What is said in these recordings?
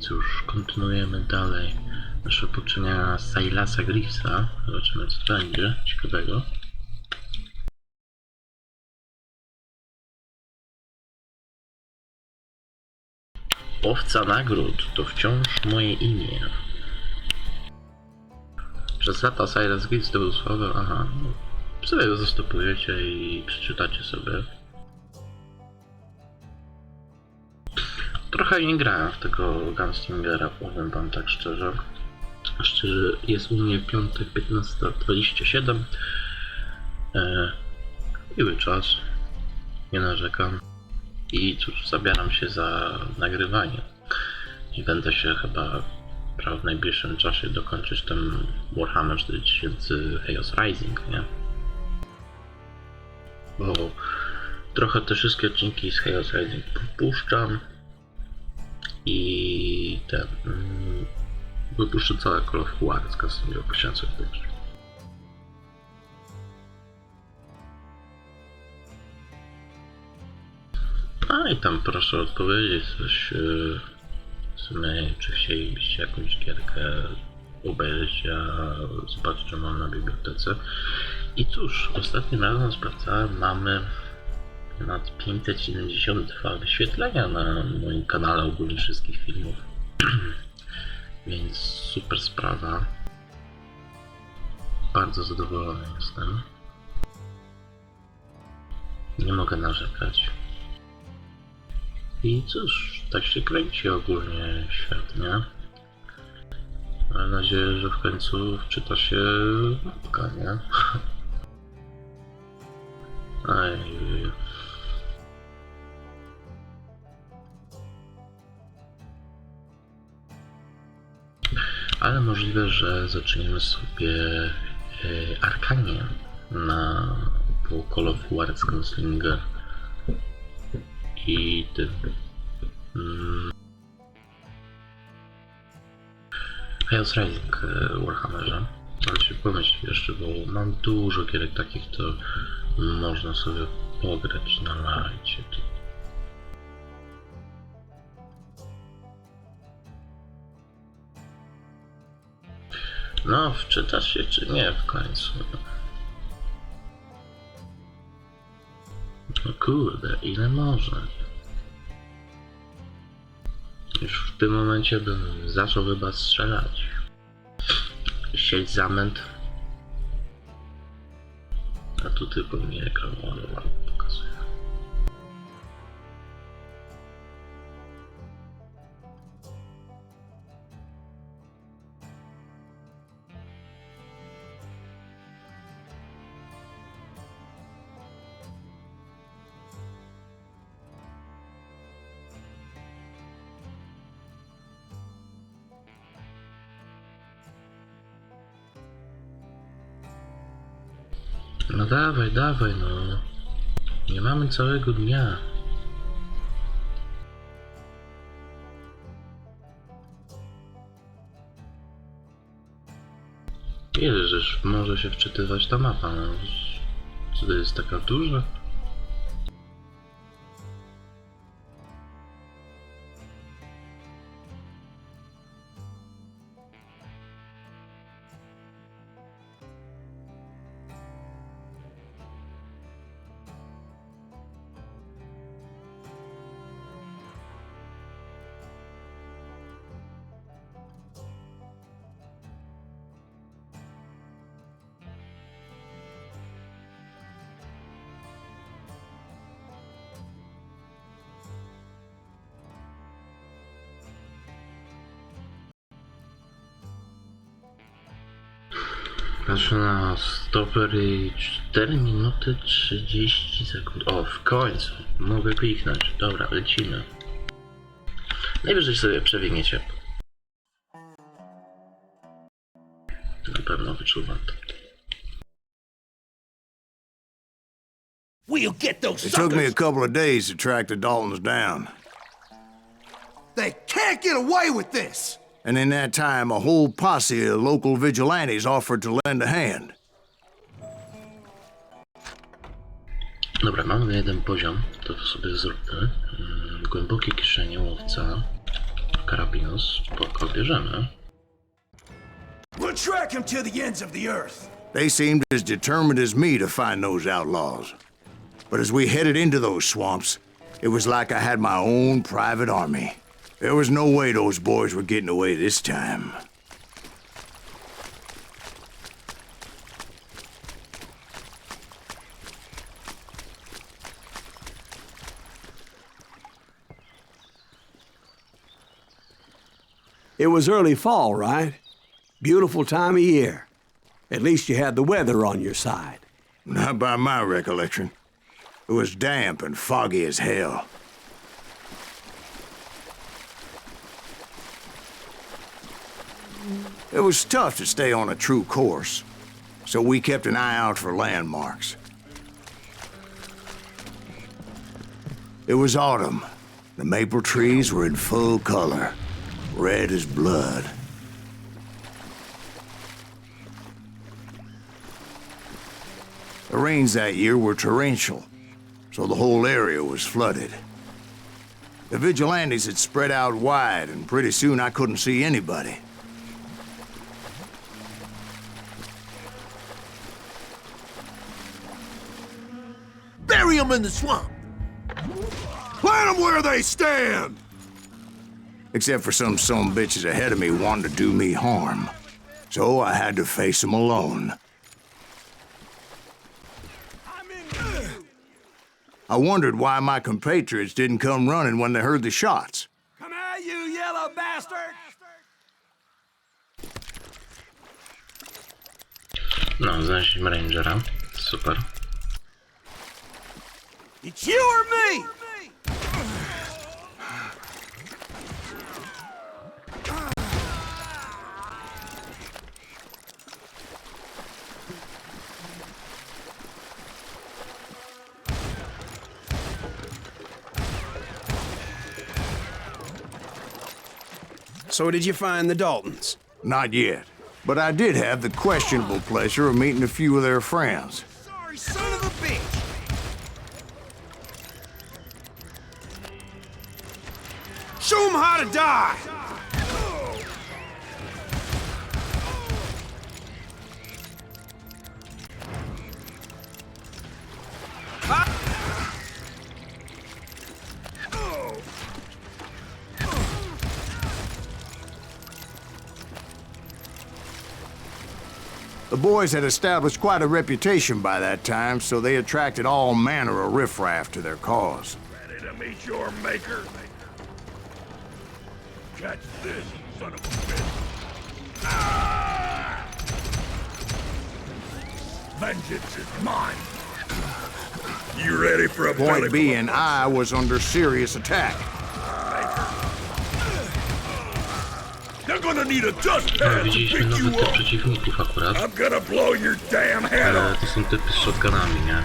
cóż, kontynuujemy dalej nasze poczynienia Silasa Grievesa. Zobaczymy, co będzie ciekawego. Łowca Nagród to wciąż moje imię. Przez lata Silas Greaves zdobył sławę. Aha, no, sobie go zastopujecie i przeczytacie sobie. Trochę nie grałem w tego Gunslingera, powiem wam tak szczerze. Jest u mnie piątek 15:27. Miły czas, nie narzekam. I cóż, zabieram się za nagrywanie. I będę się chyba w najbliższym czasie dokończyć ten Warhammer 4000 Chaos Rising, nie? Bo trochę te wszystkie odcinki z Chaos Rising popuszczam i ten wypuszczę całe Call of Juarez Gunslinger Wciąż. A i tam proszę odpowiedzieć coś, w sumie, czy chcielibyście jakąś gierkę obejrzeć, ja zobaczę, czy mam na bibliotece. I cóż, ostatnim razem sprawdzałem, mamy ponad 572 wyświetlenia na moim kanale ogólnie wszystkich filmów. Więc super sprawa. Bardzo zadowolony jestem. Nie mogę narzekać. I cóż, tak się kręci ogólnie świetnie. Mam nadzieję, że w końcu wczyta się mapka, nie? Aj. Ale możliwe, że zaczniemy sobie Arkanię na Call of Juarez Gunslinger i tym Chaos Rising Warhammerze. Ale się pomyśl jeszcze, bo mam dużo gierek takich, to można sobie pograć na lajcie. No, wczytasz się czy nie w końcu? No kurde, ile można? Już w tym momencie bym zaczął chyba strzelać. Sieć zamęt. A tu tylko mi ekran ładnie pokazuje. No dawaj, dawaj, no. Nie mamy całego dnia. Ile żeż może się wczytywać ta mapa, no. Czy to jest taka duża? Patrzę na stoper i 4 minuty 30 sekund. O, w końcu. Mogę kliknąć. Dobra, lecimy. Najwyżej sobie przebiegniecie. Na pewno wyczuwam to. It took me a couple of days to track the Daltons down. They can't get away with this! And in that time, a whole posse of local vigilantes offered to lend a hand. Dobra, mamy jeden poziom, to sobie zróbmy. Głębokie kieszenie łowca. karabinu, spoko, bierzemy. We'll track him to the ends of the earth. They seemed as determined as me to find those outlaws. But as we headed into those swamps, it was like I had my own private army. There was no way those boys were getting away this time. It was early fall, right? Beautiful time of year. At least you had the weather on your side. Not by my recollection. It was damp and foggy as hell. It was tough to stay on a true course, so we kept an eye out for landmarks. It was autumn. The maple trees were in full color, red as blood. The rains that year were torrential, so the whole area was flooded. The vigilantes had spread out wide, and pretty soon I couldn't see anybody. Bury him in the swamp. Plant them where they stand. Except for some bitches ahead of me wanting to do me harm. So I had to face them alone. I wondered why my compatriots didn't come running when they heard the shots. Come at you, yellow bastard! No, znaleźliśmy Rangera. Super. It's you or me! So did you find the Daltons? Not yet. But I did have the questionable pleasure of meeting a few of their friends. Sorry, son of a bitch! Show them how to die! The boys had established quite a reputation by that time, so they attracted all manner of riffraff to their cause. Ready to meet your maker? Catch this, son of a bitch. Ah! Vengeance is mine. You ready for a belly Point being, I was under serious attack. They're gonna need a dustpan No, to widzieliśmy pick you nowych tych up. przeciwników akurat. I'm gonna blow your damn head Ale off. to są typy z shotgunami, nie?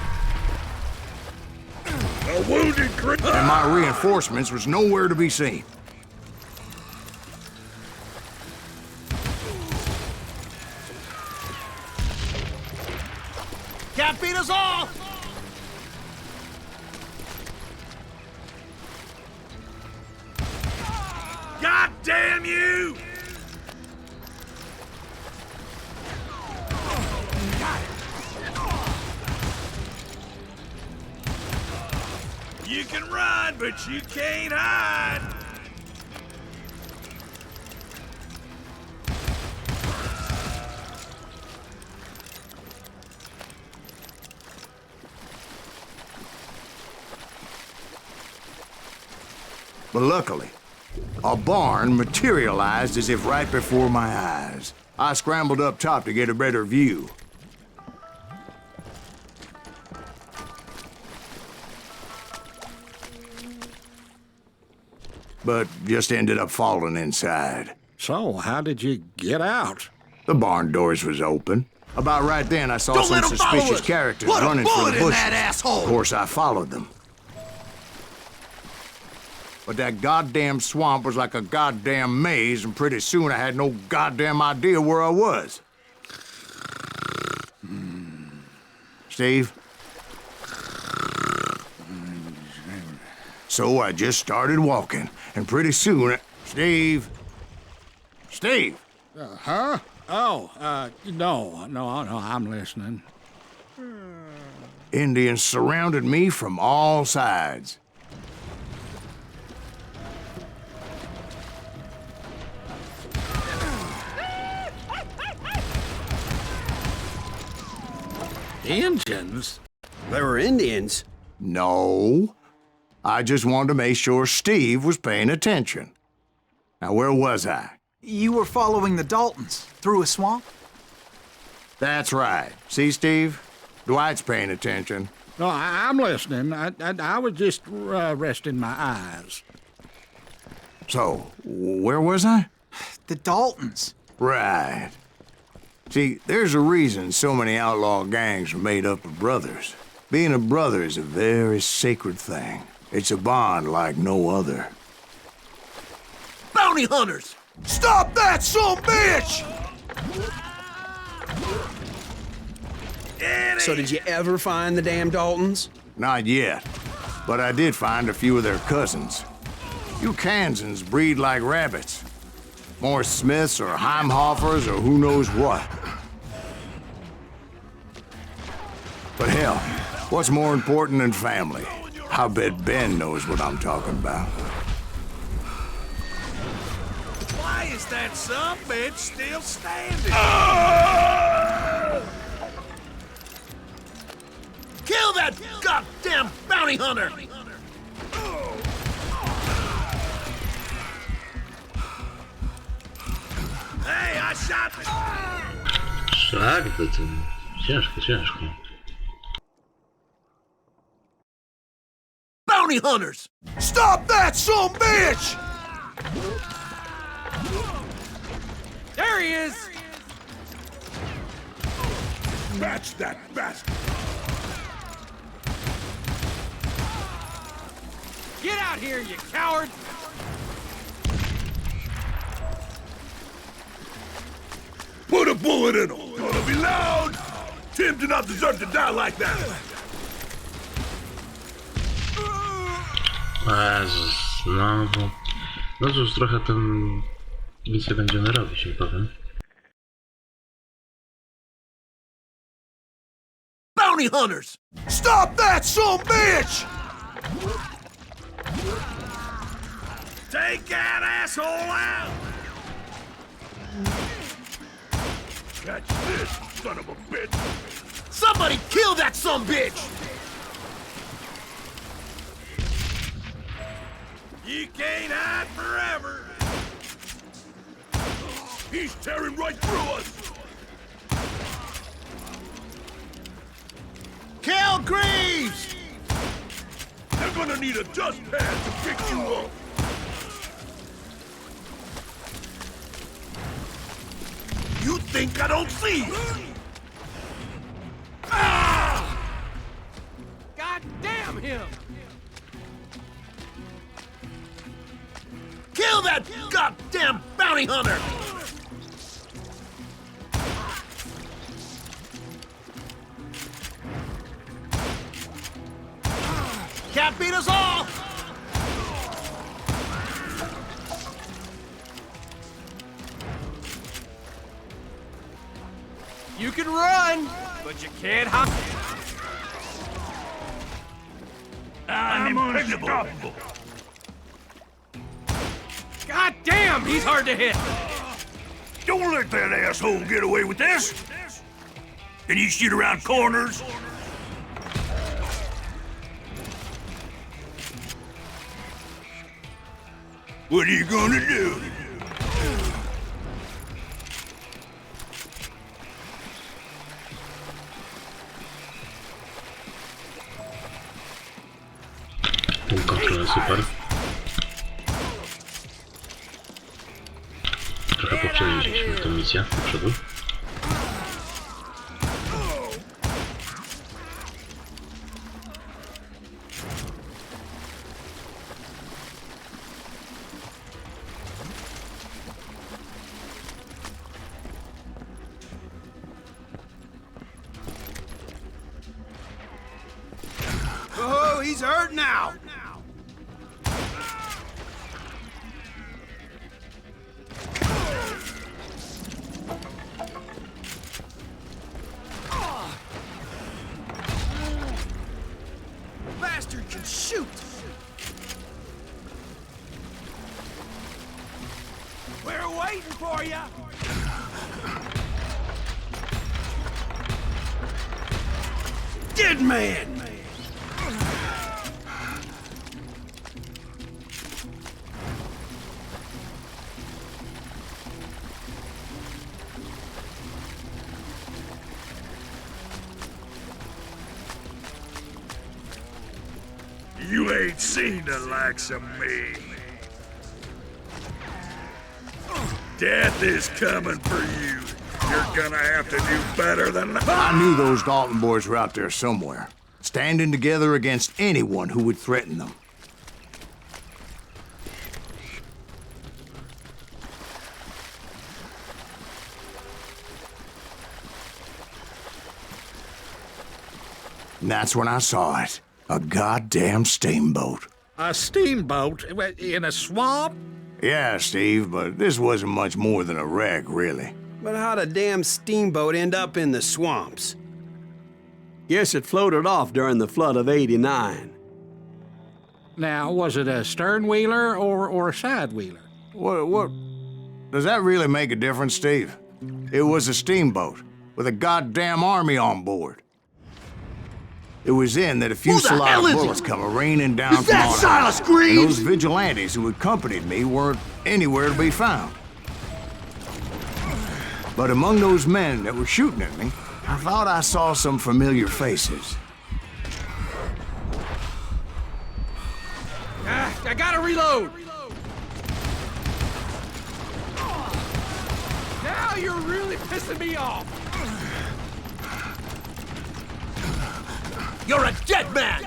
A wounded crit. And my reinforcements was nowhere to be seen. Can't beat us all! God damn you! You can run, but you can't hide. But luckily, a barn materialized as if right before my eyes. I scrambled up top to get a better view. But just ended up falling inside. So, how did you get out? The barn doors was open. About right then, I saw Don't some let 'em follow suspicious us. characters Put a running for bullet the in bushes. that asshole. Of course, I followed them. But that goddamn swamp was like a goddamn maze, and pretty soon I had no goddamn idea where I was. Steve? So I just started walking, and pretty soon Steve? Steve! Huh? Oh, no, I'm listening. Indians surrounded me from all sides. Indians? There were Indians. No. I just wanted to make sure Steve was paying attention. Now, where was I? You were following the Daltons through a swamp? That's right. See, Steve? Dwight's paying attention. No, I'm listening. I was just resting my eyes. So, where was I? The Daltons. Right. See, there's a reason so many outlaw gangs are made up of brothers. Being a brother is a very sacred thing. It's a bond like no other. Bounty hunters! Stop that son bitch! So did you ever find the damn Daltons? Not yet, but I did find a few of their cousins. You Kansans breed like rabbits. More Smiths or Heimhoffers or who knows what. But hell, what's more important than family? I bet Ben knows what I'm talking about. Why is that son bitch still standing? Kill that goddamn bounty hunter! Hey, I shot the... Szlak by tym. Ciężko, ciężko. Bounty hunters! Stop that son bitch! There he is! Match that bastard! Get out here, you coward! Put a bullet in him! Gonna be loud! Tim did not deserve to die like that! Jezus, znowu. No cóż, trochę tę misję będziemy robić, nie powiem. Bounty hunters! Stop that son bitch! Take that asshole out! Catch this, son of a bitch! Somebody kill that son bitch! You can't hide forever! He's tearing right through us! Kill Greaves! They're gonna need a dustpan to pick you up! You think I don't see you? God damn him! Kill that goddamn bounty hunter! Can't beat us all! You can run, but you can't hide. I'm unstoppable! God damn, he's hard to hit! Don't let that asshole get away with this! Can you shoot around corners? What are you gonna do? Punkt kontrolny, super. Trochę poprzedziliśmy tę misję do przodu. Oh, he's hurt now! bastard can shoot! We're waiting for you. Dead man! You ain't seen the likes of me. Death is coming for you. You're gonna have to do better than that. I knew those Dalton boys were out there somewhere, standing together against anyone who would threaten them. And that's when I saw it. A goddamn steamboat. A steamboat in a swamp? Yeah, Steve, but this wasn't much more than a wreck, really. But how'd a damn steamboat end up in the swamps? Guess it floated off during the flood of '89. Now, was it a stern wheeler or a side wheeler? What? Does that really make a difference, Steve? It was a steamboat with a goddamn army on board. It was then that a fusillade of bullets come raining down from on high. And those vigilantes who accompanied me weren't anywhere to be found. But among those men that were shooting at me, I thought I saw some familiar faces. I gotta reload. Now you're really pissing me off. You're a dead man!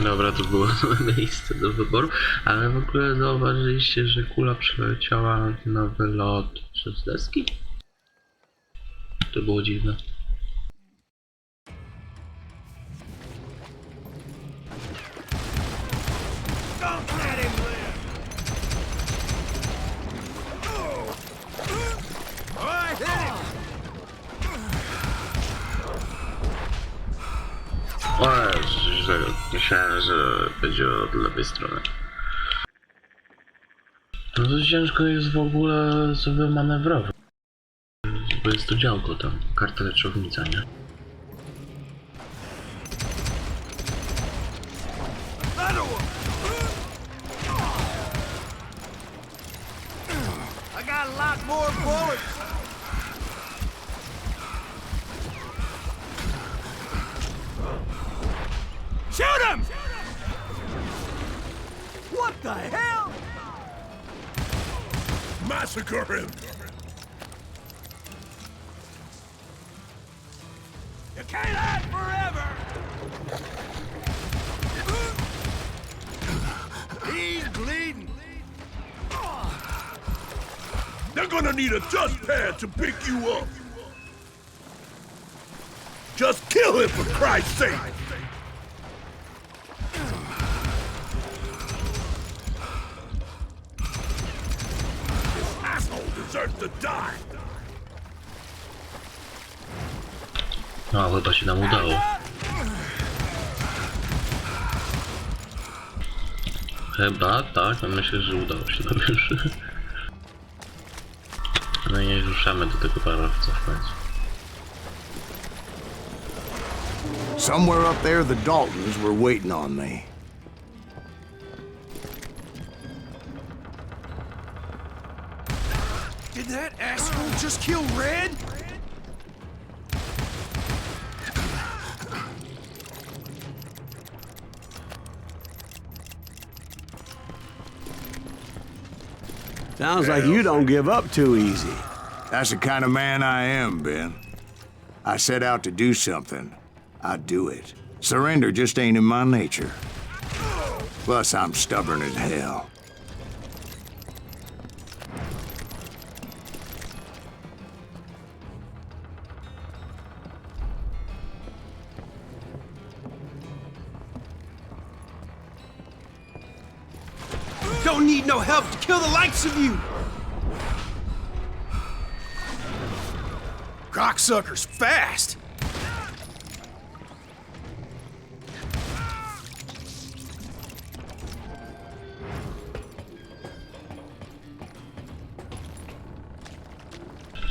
Dobra, to było miejsce do wyboru, ale w ogóle zauważyliście, że kula przeleciała na wylot przez deski? To było dziwne. Don't let him live! All right, hit him. O, że myślałem, że będzie od lewej strony. No to ciężko jest w ogóle sobie manewrować. Bo jest to działko tam, karta leczownica, nie? I got a lot more bullets! Shoot him! What the hell? Massacre him! You can't hide forever! He's bleeding! They're gonna need a dust pad to pick you up! Just kill him for Christ's sake! This asshole deserves to die! No, chyba się nam udało. Chyba, tak, no myślę, że udało się nam już. No i nie ruszamy do tego parowca w końcu. Somewhere up there, the Daltons were waiting on me. Did that asshole just kill Red? Sounds like you don't give up too easy. That's the kind of man I am, Ben. I set out to do something. I do it. Surrender just ain't in my nature. Plus, I'm stubborn as hell. Don't need no help to kill the likes of you! Cocksucker's fast!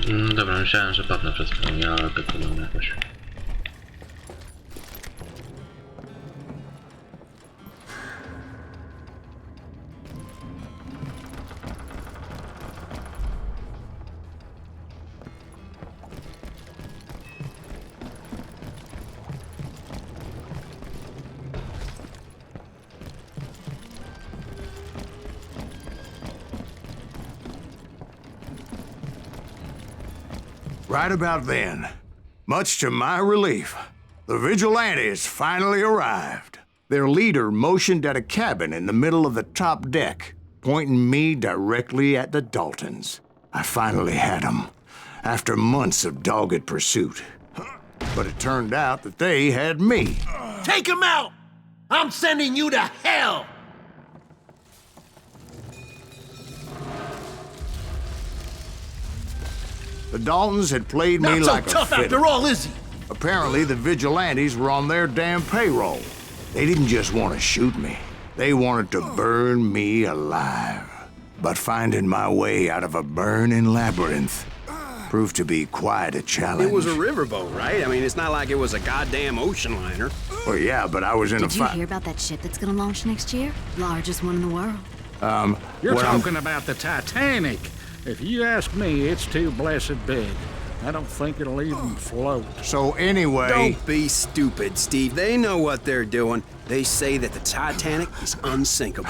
Dobra, myślałem, że padnę przez chwilę, ale wypadłem jakoś. Right about then, much to my relief, the vigilantes finally arrived. Their leader motioned at a cabin in the middle of the top deck, pointing me directly at the Daltons. I finally had them, after months of dogged pursuit. But it turned out that they had me. Take him out! I'm sending you to hell! The Daltons had played me Not so like a tough fiddle. after all, is he? Apparently, the vigilantes were on their damn payroll. They didn't just want to shoot me. They wanted to burn me alive. But finding my way out of a burning labyrinth proved to be quite a challenge. It was a riverboat, right? I mean, it's not like it was a goddamn ocean liner. Well, yeah, but I was in a Did you fight. hear about that ship that's gonna launch next year? Largest one in the world. You're Well, I'm- talking about the Titanic. If you ask me, it's too blessed big. I don't think it'll even float. So anyway, Don't be stupid, Steve. They know what they're doing. They say that the Titanic is unsinkable.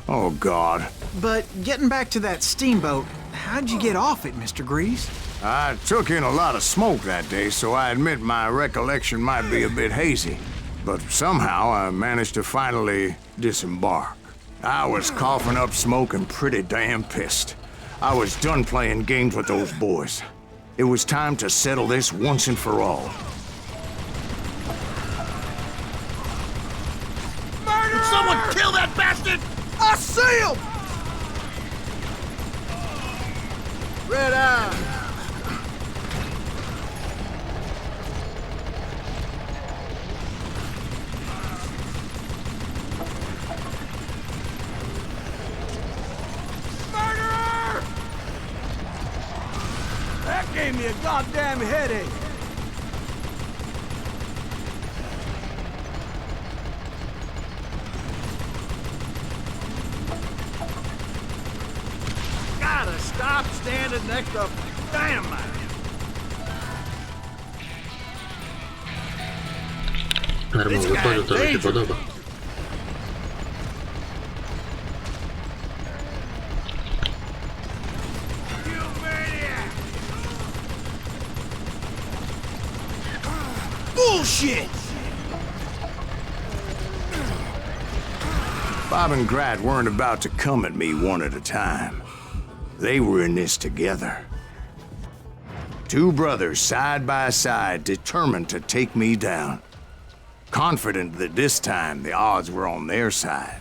oh God, But getting back to that steamboat, how'd you get off it, Mr. Grease? I took in a lot of smoke that day, so I admit my recollection might be a bit hazy. But somehow I managed to finally disembark. I was coughing up smoke and pretty damn pissed. I was done playing games with those boys. It was time to settle this once and for all. Did someone kill that bastard? I see him! Red eye. Murderer! That gave me a goddamn headache. Gotta stop standing next to dynamite. Darmowy wypadł, to mi się podoba. Bullshit! Bob and Grat weren't about to come at me one at a time. They were in this together. Two brothers side by side, determined to take me down. Confident that this time the odds were on their side.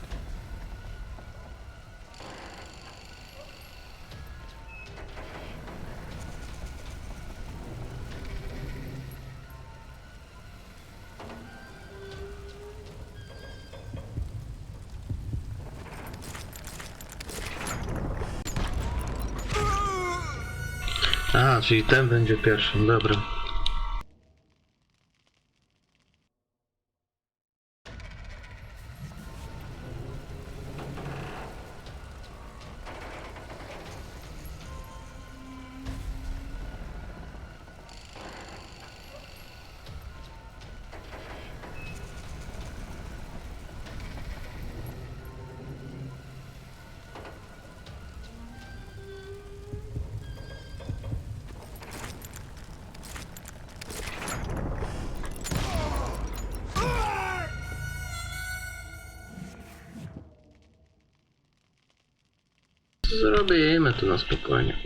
A, czyli ten będzie pierwszym, dobra. Zrobimy to na spokojnie.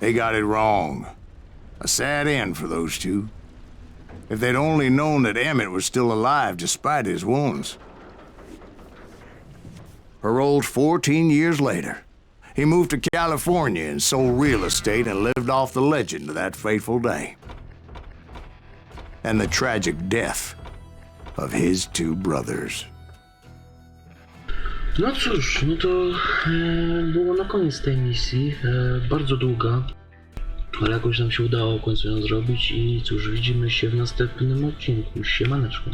They got it wrong. A sad end for those two. If they'd only known that Emmett was still alive despite his wounds. Paroled 14 years later, he moved to California and sold real estate and lived off the legend of that fateful day. And the tragic death of his two brothers. No cóż, no to było na koniec tej misji, bardzo długa, ale jakoś nam się udało w końcu ją zrobić i cóż, widzimy się w następnym odcinku. Siemaneczko.